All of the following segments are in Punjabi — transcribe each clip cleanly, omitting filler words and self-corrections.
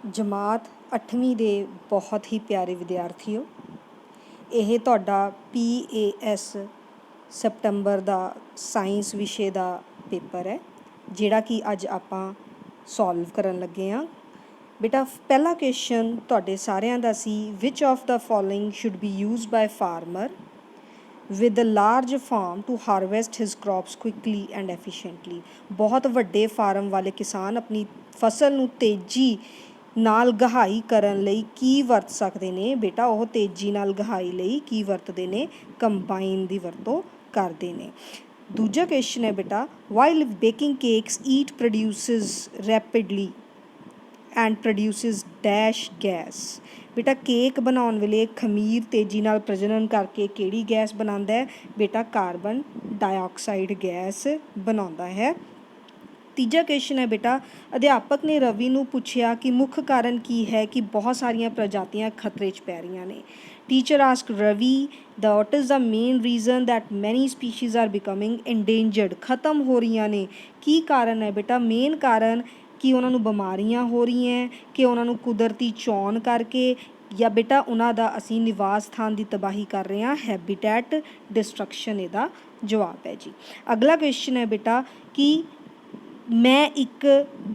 ਜਮਾਤ 8ਵੀਂ ਦੇ ਬਹੁਤ ਹੀ ਪਿਆਰੇ ਵਿਦਿਆਰਥੀਓ, ਇਹ ਤੁਹਾਡਾ PAS ਸਪਟੰਬਰ ਦਾ ਸਾਇੰਸ ਵਿਸ਼ੇ ਦਾ ਪੇਪਰ ਹੈ ਜਿਹੜਾ ਕਿ ਅੱਜ ਆਪਾਂ ਸੋਲਵ ਕਰਨ ਲੱਗੇ ਹਾਂ। ਬੇਟਾ ਪਹਿਲਾ ਕੁਐਸਚਨ ਤੁਹਾਡੇ ਸਾਰਿਆਂ ਦਾ ਸੀ, which of the following should be used by farmer with a large farm to harvest his crops quickly and efficiently। ਬਹੁਤ ਵੱਡੇ ਫਾਰਮ ਵਾਲੇ ਕਿਸਾਨ ਆਪਣੀ ਫਸਲ ਨੂੰ ਤੇਜ਼ੀ ਨਾਲ ਗਹਾਈ ਕਰਨ ਲਈ ਕੀ ਵਰਤ ਸਕਦੇ ਨੇ? ਬੇਟਾ ਉਹ ਤੇਜ਼ੀ ਨਾਲ ਗਹਾਈ ਲਈ ਕੀ ਵਰਤਦੇ ਨੇ? ਕੰਬਾਈਨ ਦੀ ਵਰਤੋਂ ਕਰਦੇ ਨੇ। ਦੂਜਾ ਕੁਐਸਚਨ ਹੈ ਬੇਟਾ, while baking cakes yeast produces rapidly and produces dash gas. ਬੇਟਾ ਕੇਕ ਬਣਾਉਣ ਵੇਲੇ ਖਮੀਰ ਤੇਜ਼ੀ ਨਾਲ ਪ੍ਰਜਨਨ ਕਰਕੇ ਕਿਹੜੀ ਗੈਸ ਬਣਾਉਂਦਾ ਹੈ? ਬੇਟਾ ਕਾਰਬਨ ਡਾਈਆਕਸਾਈਡ ਗੈਸ ਬਣਾਉਂਦਾ ਹੈ। ਤੀਜਾ ਕੁਐਸਚਨ ਹੈ ਬੇਟਾ, ਅਧਿਆਪਕ ਨੇ ਰਵੀ ਨੂੰ ਪੁੱਛਿਆ ਕਿ ਮੁੱਖ ਕਾਰਨ ਕੀ ਹੈ ਕਿ ਬਹੁਤ ਸਾਰੀਆਂ ਪ੍ਰਜਾਤੀਆਂ ਖਤਰੇ 'ਚ ਪੈ ਰਹੀਆਂ ਨੇ। Teacher ask Ravi what is the main reason that ਮੈਨੀ ਸਪੀਸ਼ੀਜ਼ ਆਰ ਬਿਕਮਿੰਗ ਇੰਡੇਂਜਰਡ, ਖਤਮ ਹੋ ਰਹੀਆਂ ਨੇ। ਕੀ ਕਾਰਨ ਹੈ ਬੇਟਾ? ਮੇਨ ਕਾਰਨ ਕਿ ਉਹਨਾਂ ਨੂੰ ਬਿਮਾਰੀਆਂ ਹੋ ਰਹੀਆਂ, ਕਿ ਉਹਨਾਂ ਨੂੰ ਕੁਦਰਤੀ ਚੋਣ ਕਰਕੇ, ਜਾਂ ਬੇਟਾ ਉਹਨਾਂ ਦਾ ਅਸੀਂ ਨਿਵਾਸ ਸਥਾਨ ਦੀ ਤਬਾਹੀ ਕਰ ਰਹੇ ਹਾਂ, ਹੈਬੀਟੈਟ ਡਿਸਟਰਕਸ਼ਨ ਇਹਦਾ ਜਵਾਬ ਹੈ ਜੀ। ਅਗਲਾ ਕੁਐਸਚਨ ਹੈ ਬੇਟਾ ਕਿ ਮੈਂ ਇੱਕ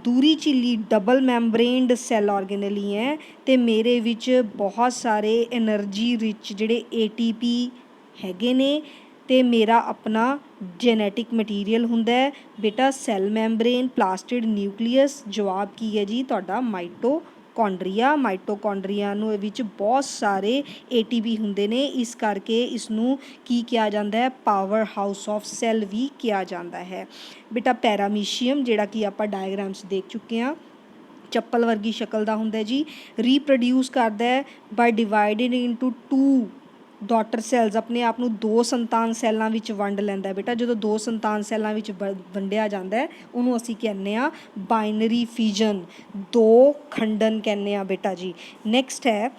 ਦੂਰੀ ਝਿੱਲੀ ਡਬਲ ਮੈਂਬਰੇਨਡ ਸੈੱਲ ਆਰਗੇਨਲੀ ਹੈ ਅਤੇ ਮੇਰੇ ਵਿੱਚ ਬਹੁਤ ਸਾਰੇ ਐਨਰਜੀ ਰਿਚ ਜਿਹੜੇ ATP ਹੈਗੇ ਨੇ ਅਤੇ ਮੇਰਾ ਆਪਣਾ ਜੈਨੇਟਿਕ ਮਟੀਰੀਅਲ ਹੁੰਦਾ ਹੈ। ਬੇਟਾ ਸੈੱਲ ਮੈਂਬਰੇਨ, ਪਲਾਸਟਿਡ ਨਿਊਕਲੀਅਸ। ਜਵਾਬ ਕੀ ਹੈ ਜੀ ਤੁਹਾਡਾ? ਮਾਈਟੋਕੌਂਡਰੀਆ। ਮਾਈਟੋਕੌਂਡਰੀਆ ਨੂੰ ਵਿੱਚ ਬਹੁਤ ਸਾਰੇ ATP ਹੁੰਦੇ ਨੇ, ਇਸ ਕਰਕੇ ਇਸਨੂੰ ਕੀ ਕਿਹਾ ਜਾਂਦਾ ਹੈ? ਪਾਵਰ ਹਾਊਸ ਆਫ ਸੈੱਲ ਵੀ ਕਿਹਾ ਜਾਂਦਾ ਹੈ। ਬੇਟਾ ਪੈਰਾਮੀਸ਼ੀਅਮ, ਜਿਹੜਾ ਕਿ ਆਪਾਂ ਡਾਇਗਰਾਮਸ ਦੇਖ ਚੁੱਕੇ ਹਾਂ, ਚੱਪਲ ਵਰਗੀ ਸ਼ਕਲ ਦਾ ਹੁੰਦਾ ਜੀ। ਰੀਪਰੋਡਿਊਸ ਕਰਦਾ ਹੈ ਬਾਈ ਡਿਵਾਈਡਿੰਗ ਇਨਟੂ 2 ਡਾਟਰ ਸੈੱਲਸ, ਆਪਣੇ ਆਪ ਨੂੰ 2 ਸੰਤਾਨ ਸੈੱਲਾਂ ਵਿੱਚ ਵੰਡ ਲੈਂਦਾ। ਬੇਟਾ ਜਦੋਂ 2 ਸੰਤਾਨ ਸੈੱਲਾਂ ਵਿੱਚ ਵੰਡਿਆ ਜਾਂਦਾ ਹੈ ਉਹਨੂੰ ਅਸੀਂ ਕਹਿੰਦੇ ਹਾਂ ਬਾਈਨਰੀ ਫਿਜ਼ਨ, 2 ਖੰਡਨ ਕਹਿੰਦੇ ਹਾਂ ਬੇਟਾ ਜੀ। ਨੈਕਸਟ ਹੈ,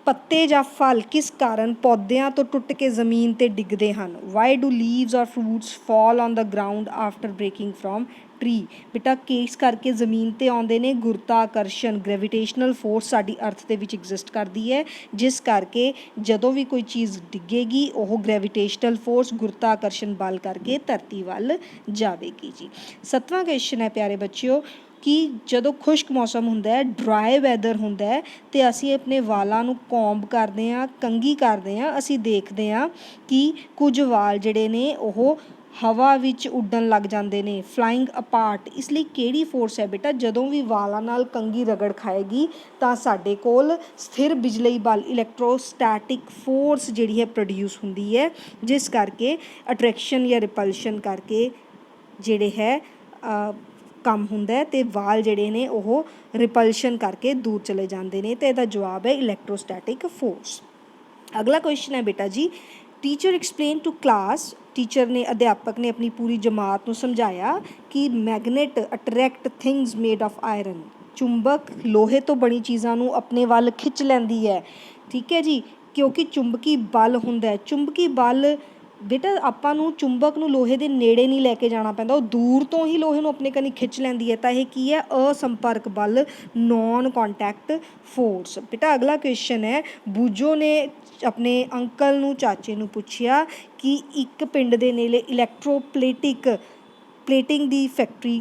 ਪੱਤੇ ਜਾਂ ਫਲ ਕਿਸ ਕਾਰਨ ਪੌਦਿਆਂ ਤੋਂ ਟੁੱਟ ਕੇ ਜ਼ਮੀਨ 'ਤੇ ਡਿੱਗਦੇ ਹਨ? ਵਾਈ ਡੂ ਲੀਵਸ ਔਰ fruits fall on the ground after breaking from tree. ਬੇਟਾ ਕਿਸ ਕਰਕੇ ਜ਼ਮੀਨ 'ਤੇ ਆਉਂਦੇ ਨੇ? ਗੁਰਤਾਕਰਸ਼ਣ, ਗ੍ਰੈਵੀਟੇਸ਼ਨਲ ਫੋਰਸ ਸਾਡੀ ਅਰਥ ਦੇ ਵਿੱਚ ਐਗਜ਼ਿਸਟ ਕਰਦੀ ਹੈ, ਜਿਸ ਕਰਕੇ ਜਦੋਂ ਵੀ ਕੋਈ ਚੀਜ਼ ਡਿੱਗੇਗੀ ਉਹ ਗ੍ਰੈਵੀਟੇਸ਼ਨਲ ਫੋਰਸ, ਗੁਰਤਾਕਰਸ਼ਣ ਬਲ ਕਰਕੇ ਧਰਤੀ ਵੱਲ ਜਾਵੇਗੀ ਜੀ। 7ਵਾਂ ਕੁਐਸਚਨ ਹੈ ਪਿਆਰੇ ਬੱਚਿਓ ਕਿ ਜਦੋਂ ਖੁਸ਼ਕ ਮੌਸਮ ਹੁੰਦਾ ਹੈ, ਡਰਾਈ ਵੈਦਰ ਹੁੰਦਾ ਹੈ ਅਤੇ ਅਸੀਂ ਆਪਣੇ ਵਾਲਾਂ ਨੂੰ ਕੌਂਬ ਕਰਦੇ ਹਾਂ, ਕੰਘੀ ਕਰਦੇ ਹਾਂ, ਅਸੀਂ ਦੇਖਦੇ ਹਾਂ ਕਿ ਕੁਝ ਵਾਲ ਜਿਹੜੇ ਨੇ ਉਹ ਹਵਾ ਵਿੱਚ ਉੱਡਣ ਲੱਗ ਜਾਂਦੇ ਨੇ, ਫਲਾਇੰਗ ਅਪਾਰਟ। ਇਸ ਲਈ ਕਿਹੜੀ ਫੋਰਸ ਹੈ ਬੇਟਾ? ਜਦੋਂ ਵੀ ਵਾਲਾਂ ਨਾਲ ਕੰਘੀ ਰਗੜ ਖਾਏਗੀ ਤਾਂ ਸਾਡੇ ਕੋਲ ਸਥਿਰ ਬਿਜਲਈ ਬਲ, ਇਲੈਕਟ੍ਰੋਸਟੈਟਿਕ ਫੋਰਸ ਜਿਹੜੀ ਹੈ ਪ੍ਰੋਡਿਊਸ ਹੁੰਦੀ ਹੈ, ਜਿਸ ਕਰਕੇ ਅਟਰੈਕਸ਼ਨ ਜਾਂ ਰਿਪਲਸ਼ਨ ਕਰਕੇ ਜਿਹੜੇ ਹੈ ਕੰਮ ਹੁੰਦਾ ਹੈ ਅਤੇ ਵਾਲ ਜਿਹੜੇ ਨੇ ਉਹ ਰਿਪਲਸ਼ਨ ਕਰਕੇ ਦੂਰ ਚਲੇ ਜਾਂਦੇ ਨੇ, ਅਤੇ ਇਹਦਾ ਜਵਾਬ ਹੈ ਇਲੈਕਟ੍ਰੋਸਟੈਟਿਕ ਫੋਰਸ। ਅਗਲਾ ਕੁਐਸਚਨ ਹੈ ਬੇਟਾ ਜੀ, teacher explain to class, teacher ਨੇ, ਅਧਿਆਪਕ ਨੇ ਆਪਣੀ ਪੂਰੀ ਜਮਾਤ ਨੂੰ ਸਮਝਾਇਆ ਕਿ magnet attract things made of iron, ਚੁੰਬਕ ਲੋਹੇ ਤੋਂ ਬਣੀ ਚੀਜ਼ਾਂ ਨੂੰ ਆਪਣੇ ਵੱਲ ਖਿੱਚ ਲੈਂਦੀ ਹੈ। ਠੀਕ ਹੈ ਜੀ, ਕਿਉਂਕਿ ਚੁੰਬਕੀ ਬਲ ਹੁੰਦਾ ਹੈ। ਚੁੰਬਕੀ ਬਲ ਬੇਟਾ ਆਪਾਂ ਨੂੰ ਚੁੰਬਕ ਨੂੰ ਲੋਹੇ ਦੇ ਨੇੜੇ ਨਹੀਂ ਲੈ ਕੇ ਜਾਣਾ ਪੈਂਦਾ, ਉਹ ਦੂਰ ਤੋਂ ਹੀ ਲੋਹੇ ਨੂੰ ਆਪਣੇ ਕਨੀ ਖਿੱਚ ਲੈਂਦੀ ਹੈ। ਤਾਂ ਇਹ ਕੀ ਹੈ? ਅਸੰਪਰਕ ਬਲ, ਨੌਨ ਕੰਟੈਕਟ ਫੋਰਸ। ਬੇਟਾ ਅਗਲਾ ਕੁਐਸਚਨ ਹੈ, ਬੂਜੋ ਨੇ ਆਪਣੇ ਅੰਕਲ ਨੂੰ, ਚਾਚੇ ਨੂੰ ਪੁੱਛਿਆ ਕਿ ਇੱਕ ਪਿੰਡ ਦੇ ਨੇੜੇ ਪਲੇਟਿੰਗ ਦੀ ਫੈਕਟਰੀ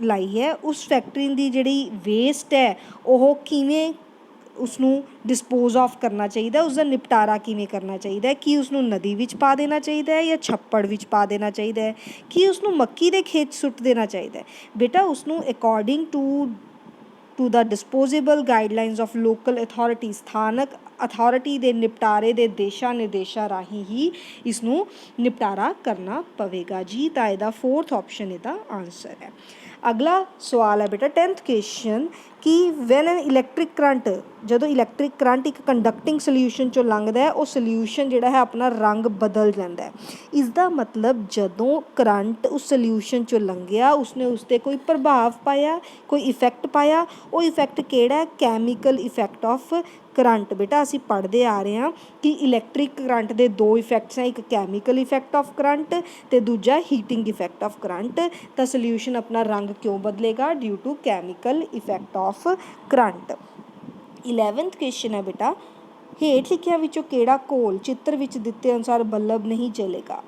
ਲਾਈ ਹੈ, ਉਸ ਫੈਕਟਰੀ ਦੀ ਜਿਹੜੀ ਵੇਸਟ ਹੈ ਉਹ ਕਿਵੇਂ ਉਸਨੂੰ ਡਿਸਪੋਜ਼ ਆਫ ਕਰਨਾ ਚਾਹੀਦਾ, ਉਸਦਾ ਨਿਪਟਾਰਾ ਕਿਵੇਂ ਕਰਨਾ ਚਾਹੀਦਾ ਹੈ? ਕੀ ਉਸਨੂੰ ਨਦੀ ਵਿੱਚ ਪਾ ਦੇਣਾ ਚਾਹੀਦਾ ਹੈ ਜਾਂ ਛੱਪੜ ਵਿੱਚ ਪਾ ਦੇਣਾ ਚਾਹੀਦਾ ਹੈ? ਕੀ ਉਸਨੂੰ ਮੱਕੀ ਦੇ ਖੇਤ ਸੁੱਟ ਦੇਣਾ ਚਾਹੀਦਾ ਹੈ? ਬੇਟਾ ਉਸਨੂੰ according to the disposable guidelines of local authority, ਸਥਾਨਕ ਅਥਾਰਟੀ ਦੇ ਨਿਪਟਾਰੇ ਦੇ ਦਿਸ਼ਾ ਨਿਰਦੇਸ਼ਾਂ ਰਾਹੀਂ ਹੀ ਇਸਨੂੰ ਨਿਪਟਾਰਾ ਕਰਨਾ ਪਵੇਗਾ ਜੀ। ਤਾਂ ਇਹਦਾ 4th ਆਪਸ਼ਨ ਇਹਦਾ ਆਨਸਰ ਹੈ। ਅਗਲਾ ਸਵਾਲ ਹੈ ਬੇਟਾ 10th ਕੁਐਸਚਨ ਕਿ ਵੈਨ ਐਨ ਇਲੈਕਟ੍ਰਿਕ ਕਰੰਟ ਜਦੋਂ ਇਲੈਕਟ੍ਰਿਕ ਕਰੰਟ ਇੱਕ ਕੰਡਕਟਿੰਗ ਸੋਲਿਊਸ਼ਨ 'ਚੋਂ ਲੰਘਦਾ ਹੈ, ਉਹ ਸੋਲਿਊਸ਼ਨ ਜਿਹੜਾ ਹੈ ਆਪਣਾ ਰੰਗ ਬਦਲ ਜਾਂਦਾ ਹੈ। ਇਸ ਦਾ ਮਤਲਬ ਜਦੋਂ ਕਰੰਟ ਉਸ ਸੋਲਿਊਸ਼ਨ 'ਚੋਂ ਲੰਘਿਆ, ਉਸਨੇ ਉਸ 'ਤੇ ਕੋਈ ਪ੍ਰਭਾਵ ਪਾਇਆ, ਕੋਈ ਇਫੈਕਟ ਪਾਇਆ। ਉਹ ਇਫੈਕਟ ਕਿਹੜਾ? Chemical effect of current. ਬੇਟਾ ਅਸੀਂ ਪੜ੍ਹਦੇ ਆ ਰਹੇ ਹਾਂ ਕਿ ਇਲੈਕਟ੍ਰਿਕ ਕਰੰਟ ਦੇ ਦੋ ਇਫੈਕਟਸ ਹੈ, ਇੱਕ ਕੈਮੀਕਲ ਇਫੈਕਟ ਆਫ ਕਰੰਟ ਅਤੇ ਦੂਜਾ ਹੀਟਿੰਗ ਇਫੈਕਟ ਆਫ ਕਰੰਟ। ਤਾਂ ਸੋਲਿਊਸ਼ਨ ਆਪਣਾ ਰੰਗ ਕਿਉਂ ਬਦਲੇਗਾ? Due to chemical effect of current. 11th question ਹੈ ਬੇਟਾ, ਹੇਠ ਲਿਖਿਆਂ ਵਿੱਚੋਂ ਕਿਹੜਾ ਘੋਲ ਚਿੱਤਰ ਵਿੱਚ ਦਿੱਤੇ ਅਨੁਸਾਰ ਬਲਬ ਨਹੀਂ ਜਲੇਗਾ?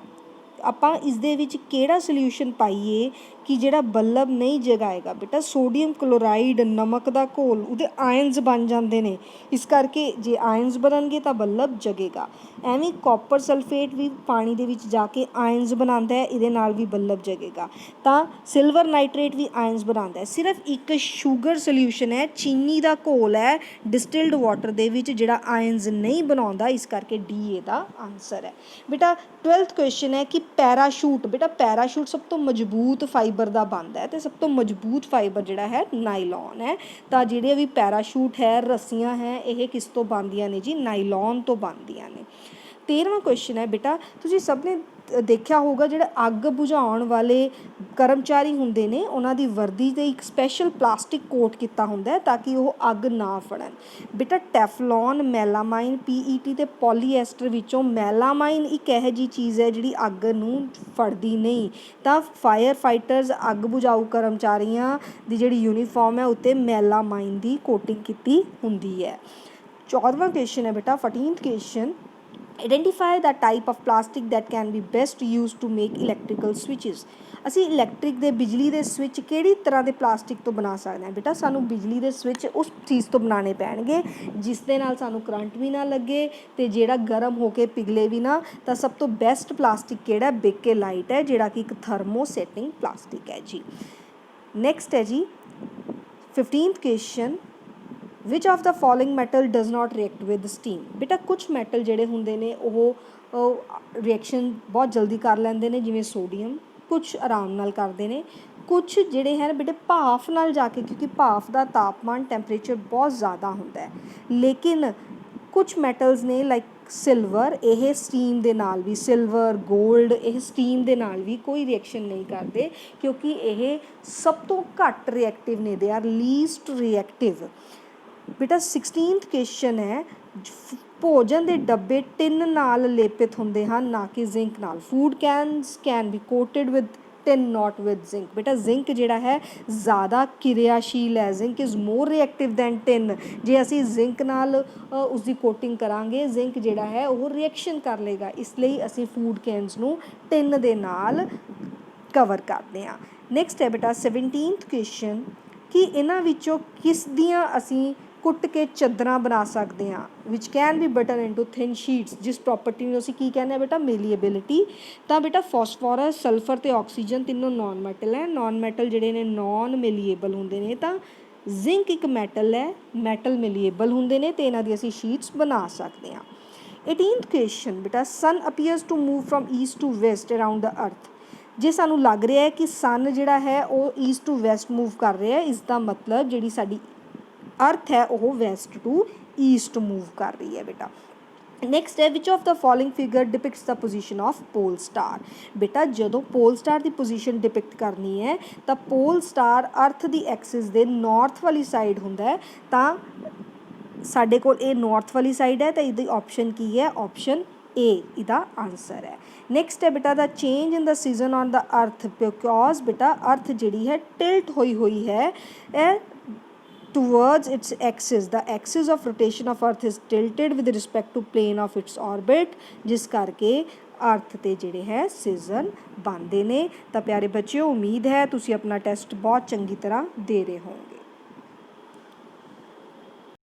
ਆਪਾਂ ਇਸ ਦੇ ਵਿੱਚ ਕਿਹੜਾ ਸੋਲਿਊਸ਼ਨ ਪਾਈਏ ਕਿ ਜਿਹੜਾ ਬਲਬ ਨਹੀਂ ਜਗਾਏਗਾ? ਬੇਟਾ ਸੋਡੀਅਮ ਕਲੋਰਾਈਡ, ਨਮਕ ਦਾ ਘੋਲ, ਉਹਦੇ ਆਇਨਸ ਬਣ ਜਾਂਦੇ ਨੇ, ਇਸ ਕਰਕੇ ਜੇ ਆਇਨਸ ਬਣਨਗੇ ਤਾਂ ਬਲਬ ਜਗੇਗਾ। ਐਵੇਂ ਕਾਪਰ ਸਲਫੇਟ ਵੀ ਪਾਣੀ ਦੇ ਵਿੱਚ ਜਾ ਕੇ ਆਇਨਸ ਬਣਾਉਂਦਾ ਹੈ, ਇਹਦੇ ਨਾਲ ਵੀ ਬਲਬ ਜਗੇਗਾ। ਤਾਂ ਸਿਲਵਰ ਨਾਈਟ੍ਰੇਟ ਵੀ ਆਇਨਸ ਬਣਾਉਂਦਾ ਹੈ। ਸਿਰਫ ਇੱਕ ਸ਼ੂਗਰ ਸੋਲਿਊਸ਼ਨ ਹੈ, ਚੀਨੀ ਦਾ ਘੋਲ ਹੈ ਡਿਸਟਿਲਡ ਵਾਟਰ ਦੇ ਵਿੱਚ, ਜਿਹੜਾ ਆਇਨਸ ਨਹੀਂ ਬਣਾਉਂਦਾ, ਇਸ ਕਰਕੇ ਡੀ ਇਹਦਾ ਆਨਸਰ ਹੈ। ਬੇਟਾ 12th ਕੁਐਸਚਨ ਹੈ ਕਿ ਪੈਰਾਸ਼ੂਟ। ਬੇਟਾ ਪੈਰਾਸ਼ੂਟ ਸਭ ਤੋਂ ਮਜ਼ਬੂਤ ਫਾਈਬਰ ਦਾ ਬਣਦਾ ਹੈ ਅਤੇ ਸਭ ਤੋਂ ਮਜ਼ਬੂਤ ਫਾਈਬਰ ਜਿਹੜਾ ਹੈ ਨਾਈਲੋਨ ਹੈ। ਤਾਂ ਜਿਹੜੇ ਵੀ ਪੈਰਾਸ਼ੂਟ ਹੈ, ਰੱਸੀਆਂ ਹੈ, ਇਹ ਕਿਸ ਤੋਂ ਬਣਦੀਆਂ ਨੇ ਜੀ? ਨਾਈਲੋਨ ਤੋਂ ਬਣਦੀਆਂ ਨੇ। 13ਵਾਂ ਕੁਐਸਚਨ ਹੈ ਬੇਟਾ, ਤੁਸੀਂ ਸਭ ਨੇ ਦੇਖਿਆ ਹੋਊਗਾ ਜਿਹੜੇ ਅੱਗ ਬੁਝਾਉਣ ਵਾਲੇ ਕਰਮਚਾਰੀ ਹੁੰਦੇ ਨੇ, ਉਹਨਾਂ ਦੀ ਵਰਦੀ 'ਤੇ ਇੱਕ ਸਪੈਸ਼ਲ ਪਲਾਸਟਿਕ ਕੋਟ ਕੀਤਾ ਹੁੰਦਾ ਤਾਂ ਕਿ ਉਹ ਅੱਗ ਨਾ ਫੜਨ। ਬੇਟਾ ਟੈਫਲੋਨ, ਮੈਲਾਮਾਈਨ, PET ਅਤੇ ਪੋਲੀਐਸਟਰ ਵਿੱਚੋਂ ਮੈਲਾਮਾਈਨ ਇੱਕ ਇਹੋ ਜਿਹੀ ਚੀਜ਼ ਹੈ ਜਿਹੜੀ ਅੱਗ ਨੂੰ ਫੜਦੀ ਨਹੀਂ। ਤਾਂ ਫਾਇਰ ਫਾਈਟਰਸ, ਅੱਗ ਬੁਝਾਊ ਕਰਮਚਾਰੀਆਂ ਦੀ ਜਿਹੜੀ ਯੂਨੀਫਾਰਮ ਹੈ ਉੱਤੇ ਮੈਲਾਮਾਈਨ ਦੀ ਕੋਟਿੰਗ ਕੀਤੀ ਹੁੰਦੀ ਹੈ। 14ਵਾਂ ਕੁਐਸਚਨ ਹੈ ਬੇਟਾ 14th question, identify the type of plastic that can be best use to make electrical switches. ਅਸੀਂ ਇਲੈਕਟ੍ਰਿਕ ਦੇ ਬਿਜਲੀ ਦੇ ਸਵਿਚ ਕਿਹੜੀ ਤਰ੍ਹਾਂ ਦੇ ਪਲਾਸਟਿਕ ਤੋਂ ਬਣਾ ਸਕਦੇ ਹਾਂ? ਬੇਟਾ ਸਾਨੂੰ ਬਿਜਲੀ ਦੇ ਸਵਿਚ ਉਸ ਚੀਜ਼ ਤੋਂ ਬਣਾਉਣੇ ਪੈਣਗੇ ਜਿਸ ਦੇ ਨਾਲ ਸਾਨੂੰ ਕਰੰਟ ਵੀ ਨਾ ਲੱਗੇ ਅਤੇ ਜਿਹੜਾ ਗਰਮ ਹੋ ਕੇ ਪਿਘਲੇ ਵੀ ਨਾ। ਤਾਂ ਸਭ ਤੋਂ ਬੈਸਟ ਪਲਾਸਟਿਕ ਕਿਹੜਾ? ਬੇਕੇਲਾਈਟ ਹੈ, ਜਿਹੜਾ ਕਿ ਇੱਕ ਥਰਮੋਸੈਟਿੰਗ ਪਲਾਸਟਿਕ ਹੈ ਜੀ। ਨੈਕਸਟ ਹੈ ਜੀ 15th question, which of the following metal does not react with steam. ਬੇਟਾ ਕੁਛ ਮੈਟਲ ਜਿਹੜੇ ਹੁੰਦੇ ਨੇ ਉਹ ਰਿਐਕਸ਼ਨ ਬਹੁਤ ਜਲਦੀ ਕਰ ਲੈਂਦੇ ਨੇ, ਜਿਵੇਂ ਸੋਡੀਅਮ, ਕੁਛ ਆਰਾਮ ਨਾਲ ਕਰਦੇ ਨੇ, ਕੁਛ ਜਿਹੜੇ ਹੈ ਬੇਟੇ ਭਾਫ ਨਾਲ ਜਾ ਕੇ, ਕਿਉਂਕਿ ਭਾਫ ਦਾ ਤਾਪਮਾਨ ਟੈਂਪਰੇਚਰ ਬਹੁਤ ਜ਼ਿਆਦਾ ਹੁੰਦਾ ਹੈ। ਲੇਕਿਨ ਕੁਛ ਮੈਟਲਸ ਨੇ ਲਾਈਕ ਸਿਲਵਰ, ਇਹ ਸਟੀਮ ਦੇ ਨਾਲ ਵੀ, ਸਿਲਵਰ, ਗੋਲਡ, ਇਹ ਸਟੀਮ ਦੇ ਨਾਲ ਵੀ ਕੋਈ ਰਿਐਕਸ਼ਨ ਨਹੀਂ ਕਰਦੇ ਕਿਉਂਕਿ ਇਹ ਸਭ ਤੋਂ ਘੱਟ ਰਿਐਕਟਿਵ ਨੇ, ਦੇ ਆਰ ਲੀਸਟ ਰਿਐਕਟਿਵ। ਬੇਟਾ 16th ਕੁਐਸਚਨ ਹੈ, ਭੋਜਨ ਦੇ ਡੱਬੇ ਟਿਨ ਨਾਲ ਲੇਪਿਤ ਹੁੰਦੇ ਹਨ, ਨਾ ਕਿ ਜ਼ਿੰਕ ਨਾਲ। Food cans can be coated with tin, not with zinc. ਬੇਟਾ ਜ਼ਿੰਕ ਜਿਹੜਾ ਹੈ ਜ਼ਿਆਦਾ ਕਿਰਿਆਸ਼ੀਲ ਹੈ, zinc is more reactive than tin. ਜੇ ਅਸੀਂ ਜ਼ਿੰਕ ਨਾਲ ਉਸਦੀ ਕੋਟਿੰਗ ਕਰਾਂਗੇ, ਜ਼ਿੰਕ ਜਿਹੜਾ ਹੈ ਉਹ ਰਿਐਕਸ਼ਨ ਕਰ ਲਏਗਾ, ਇਸ ਲਈ ਅਸੀਂ ਫੂਡ ਕੈਨਸ ਨੂੰ ਟਿਨ ਦੇ ਨਾਲ ਕਵਰ ਕਰਦੇ ਹਾਂ। ਨੈਕਸਟ ਹੈ ਬੇਟਾ 17th ਕੁਐਸਚਨ, ਕਿ ਇਹਨਾਂ ਵਿੱਚੋਂ ਕਿਸ ਦੀਆਂ ਅਸੀਂ ਕੁੱਟ ਕੇ ਚਾਦਰਾਂ ਬਣਾ ਸਕਦੇ ਹਾਂ, which can be beaten into thin sheets, ਜਿਸ ਪ੍ਰੋਪਰਟੀ ਨੂੰ ਅਸੀਂ ਕੀ ਕਹਿੰਦੇ ਹਾਂ ਬੇਟਾ? ਮੇਲੀਏਬਿਲਿਟੀ। ਤਾਂ ਬੇਟਾ ਫੋਸਫੋਰਸ, ਸਲਫਰ ਅਤੇ ਆਕਸੀਜਨ ਤਿੰਨੋਂ ਨੋਨ ਮੈਟਲ ਹੈ। ਨੋਨ ਮੈਟਲ ਜਿਹੜੇ ਨੇ ਨੋਨ ਮੇਲੀਏਬਲ ਹੁੰਦੇ ਨੇ, ਤਾਂ ਜ਼ਿੰਕ ਇੱਕ ਮੈਟਲ ਹੈ, ਮੈਟਲ ਮੇਲੀਏਬਲ ਹੁੰਦੇ ਨੇ ਅਤੇ ਇਹਨਾਂ ਦੀ ਅਸੀਂ ਸ਼ੀਟਸ ਬਣਾ ਸਕਦੇ ਹਾਂ। 18th ਕੁਐਸਚਨ ਬੇਟਾ, sun appears to move from east to west around the earth. ਜੇ ਸਾਨੂੰ ਲੱਗ ਰਿਹਾ ਹੈ ਕਿ ਸਨ ਜਿਹੜਾ ਹੈ ਉਹ ਈਸਟ ਟੂ ਵੈਸਟ ਮੂਵ ਕਰ ਰਿਹਾ ਹੈ, ਇਸ ਦਾ ਮਤਲਬ ਜਿਹੜੀ ਸਾਡੀ ਅਰਥ ਹੈ ਉਹ ਵੈਸਟ ਟੂ ਈਸਟ ਮੂਵ ਕਰ ਰਹੀ ਹੈ ਬੇਟਾ। ਨੈਕਸਟ ਹੈ, which of the following figure depicts the position of pole star. ਬੇਟਾ ਜਦੋਂ ਪੋਲ ਸਟਾਰ ਦੀ ਪੋਜੀਸ਼ਨ ਡਿਪਿਕਟ ਕਰਨੀ ਹੈ ਤਾਂ ਪੋਲ ਸਟਾਰ ਅਰਥ ਦੀ ਐਕਸਿਸ ਦੇ ਨਾਰਥ ਵਾਲੀ ਸਾਈਡ ਹੁੰਦਾ ਹੈ, ਤਾਂ ਸਾਡੇ ਕੋਲ ਇਹ ਨਾਰਥ ਵਾਲੀ ਸਾਈਡ ਹੈ, ਤਾਂ ਇਹਦੀ ਆਪਸ਼ਨ ਕੀ ਹੈ? ਆਪਸ਼ਨ ਏ ਇਹਦਾ ਆਨਸਰ ਹੈ। ਨੈਕਸਟ ਹੈ ਬੇਟਾ the change in the season on the earth, because ਬੇਟਾ ਅਰਥ ਜਿਹੜੀ ਹੈ ਟਿਲਟ ਹੋਈ ਹੈ ਇਹ towards its axis. The axis of rotation of earth is tilted with respect to plane of its orbit, ਜਿਸ ਕਰਕੇ ਅਰਥ 'ਤੇ ਜਿਹੜੇ ਹੈ ਸੀਜ਼ਨ ਬਣਦੇ ਨੇ। ਤਾਂ ਪਿਆਰੇ ਬੱਚਿਓ, ਉਮੀਦ ਹੈ ਤੁਸੀਂ ਆਪਣਾ ਟੈਸਟ ਬਹੁਤ ਚੰਗੀ ਤਰ੍ਹਾਂ ਦੇ ਰਹੇ ਹੋ।